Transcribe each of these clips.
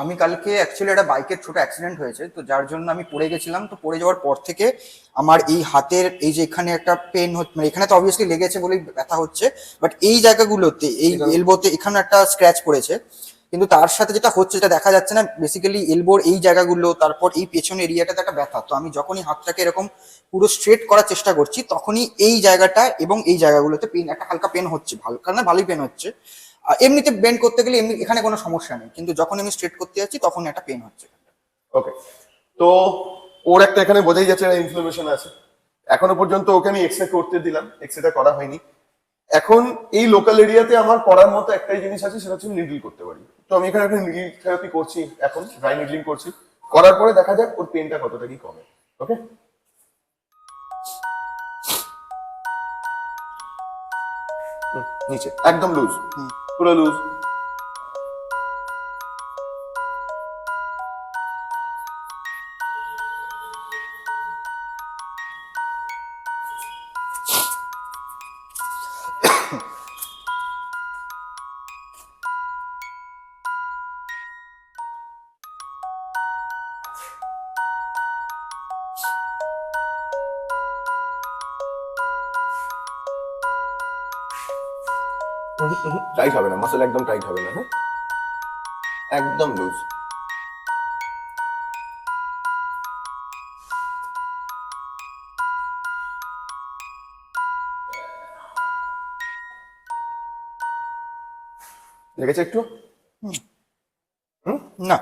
আমি কালকে অ্যাকচুয়ালি একটা বাইকের ছোট অ্যাক্সিডেন্ট হয়েছে, তো যার জন্য আমি পড়ে গেছিলাম। তো পড়ে যাওয়ার পর থেকে আমার এই হাতের এই যে এখানে একটা পেন হচ্ছে, মানে এখানে তো অবভিয়াসলি লেগেছে বলেই ব্যথা হচ্ছে, বাট এই জায়গাগুলোতে এই এলবোতে এখানে একটা স্ক্র্যাচ পড়েছে। কিন্তু তার সাথে যেটা হচ্ছে যেটা দেখা যাচ্ছে না, বেসিক্যালি এলবোর এই জায়গাগুলো, তারপর এই পেছন এরিয়াটাতে একটা ব্যথা। তো আমি যখনই হাতটাকে এরকম পুরো স্ট্রেট করার চেষ্টা করছি, তখনই এই জায়গাটা এবং এই জায়গাগুলোতে পেন, একটা হালকা পেন হচ্ছে, ভালো কারণ ভালোই পেন হচ্ছে। এমনিতে বেন্ড করতে গেলে এমনি এখানে কোনো সমস্যা নেই, কিন্তু যখন আমি স্ট্রেট করতে যাচ্ছি তখন একটা পেন হচ্ছে। ওকে, তো ওর একটা এখানে বোঝাই যাচ্ছে ইনফ্লামেশন আছে। এখনো পর্যন্ত ওকে আমি এক্সরে করতে দিলাম, এক্সরেটা করা হয়নি। এখন এই লোকাল এরিয়াতে আমার করার মতো একটাই জিনিস আছে, সেটা হচ্ছে নিডল করতে পারি। তো আমি এখানে একটা নিডল থেরাপি করছি, এখন ড্রাই নিডলিং করছি। করার পরে দেখা যাক ওর পেনটা কতটা কি কমে। ওকে, নিচে একদম লুজ, পুরো লুজ। টাইট হবে না, মাসল একদম টাইট হবে না। হ্যাঁ, একদম লুজ। লেগেছে একটু? না।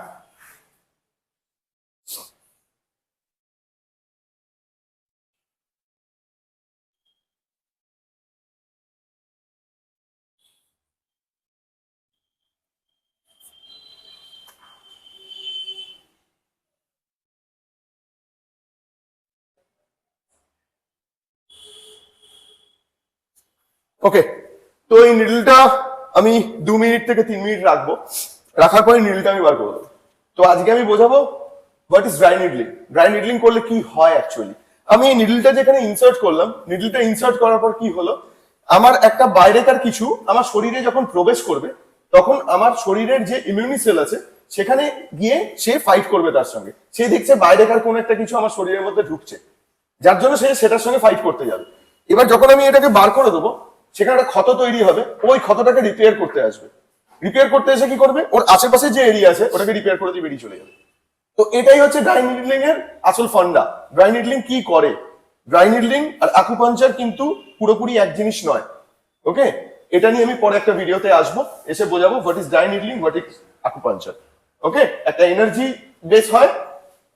ওকে, তো এই নিডলটা আমি 2 মিনিট থেকে 3 মিনিট রাখবো। রাখার পরে নিডলটা আমি বার করে দেবো। তো আজকে আমি বোঝাবো what is dry needling. Dry needling করলে কি হয় অ্যাকচুয়ালি। আমি এই নিডলটা যেখানে ইনসার্ট করলাম, নিডলটা ইনসার্ট করার পর কি হলো, আমার একটা বাইরেকার কিছু আমার শরীরে যখন প্রবেশ করবে, তখন আমার শরীরের যে ইমিউনি সেল আছে সেখানে গিয়ে সে ফাইট করবে তার সঙ্গে। সে দেখছে বাইরেকার কোন একটা কিছু আমার শরীরের মধ্যে ঢুকছে, যার জন্য সে সেটার সঙ্গে ফাইট করতে যাবে। এবার যখন আমি এটাকে বার করে দেবো, সেখানে একটা ক্ষত তৈরি হবে, ওই ক্ষতটাকে রিপেয়ার করতে আসবে। রিপেয়ার করতে এসে কি করবে, ওর আশেপাশে যে এরিয়া আছে ওটাকে রিপেয়ার করে দিয়ে বেরিয়ে চলে যাবে। তো এটাই হচ্ছে ড্রাই নিডলিং এর আসল ফান্ডা। ড্রাই নিডলিং কি করে, ড্রাই নিডলিং আর আকুপাঞ্চার কিন্তু পুরোপুরি এক জিনিস নয়। ওকে, এটা নিয়ে আমি পরে একটা ভিডিওতে আসবো, এসে বোঝাবো what is dry needling, what is acupuncture. Okay, একটা এনার্জি বেস হয়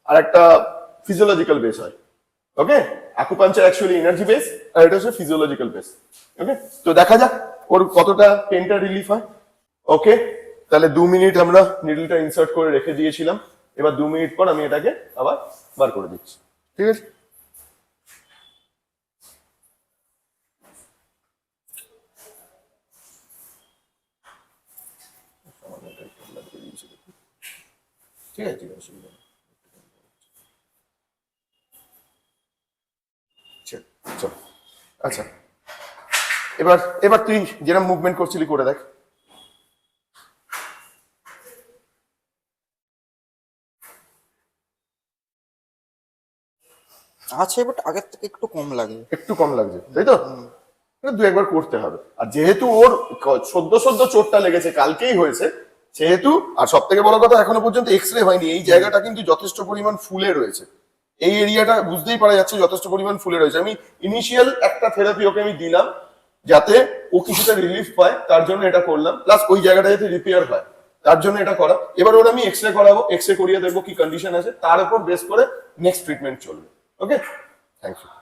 আর একটা ফিজিওলজিক্যাল বেস হয়। Okay, acupuncture actually energy base আর এটা হচ্ছে ফিজিওলজিক্যাল বেস। ওকে, তো দেখা যাক ওর কতটা পেনটা রিলিফ হয়। ওকে, তাহলে 2 মিনিট আমরা নিডলটা ইনসার্ট করে রেখে দিয়েছিলাম। এবার 2 মিনিট পর আমি এটাকে আবার বার করে দিচ্ছি। ঠিক আছে, ঠিক আছে, ঠিক আছে, অসুবিধা নেই। চল, আচ্ছা, এবার এবার তুই যেরকম মুভমেন্ট করছিলি করে দেখ। আছে, বাট আগের থেকে একটু কম লাগে। একটু কম লাগছে, তাই তো? এটা 2-1 বার করতে হবে। আর যেহেতু ওর সদ্য চোটটা লেগেছে, কালকেই হয়েছে, সেহেতু, আর সব থেকে বড় কথা, এখনো পর্যন্ত এক্সরে হয়নি। এই জায়গাটা কিন্তু যথেষ্ট পরিমাণ ফুলে রয়েছে। এই এরিয়াটা বুঝতেই পারা যাচ্ছে যথেষ্ট পরিমাণ ফুলে রয়েছে। আমি ইনিশিয়াল একটা থেরাপি ওকে আমি দিলাম যাতে ও কিছুটা রিলিফ পায়, তার জন্য এটা করলাম। প্লাস ওই জায়গাটা যাতে রিপেয়ার হয়, তার জন্য এটা করা। এবার ওর আমি এক্সরে করাবো, এক্সরে করিয়ে দেখবো কি কন্ডিশন আছে, তার উপর বেস করে নেক্সট ট্রিটমেন্ট চলবে। ওকে, থ্যাংক ইউ।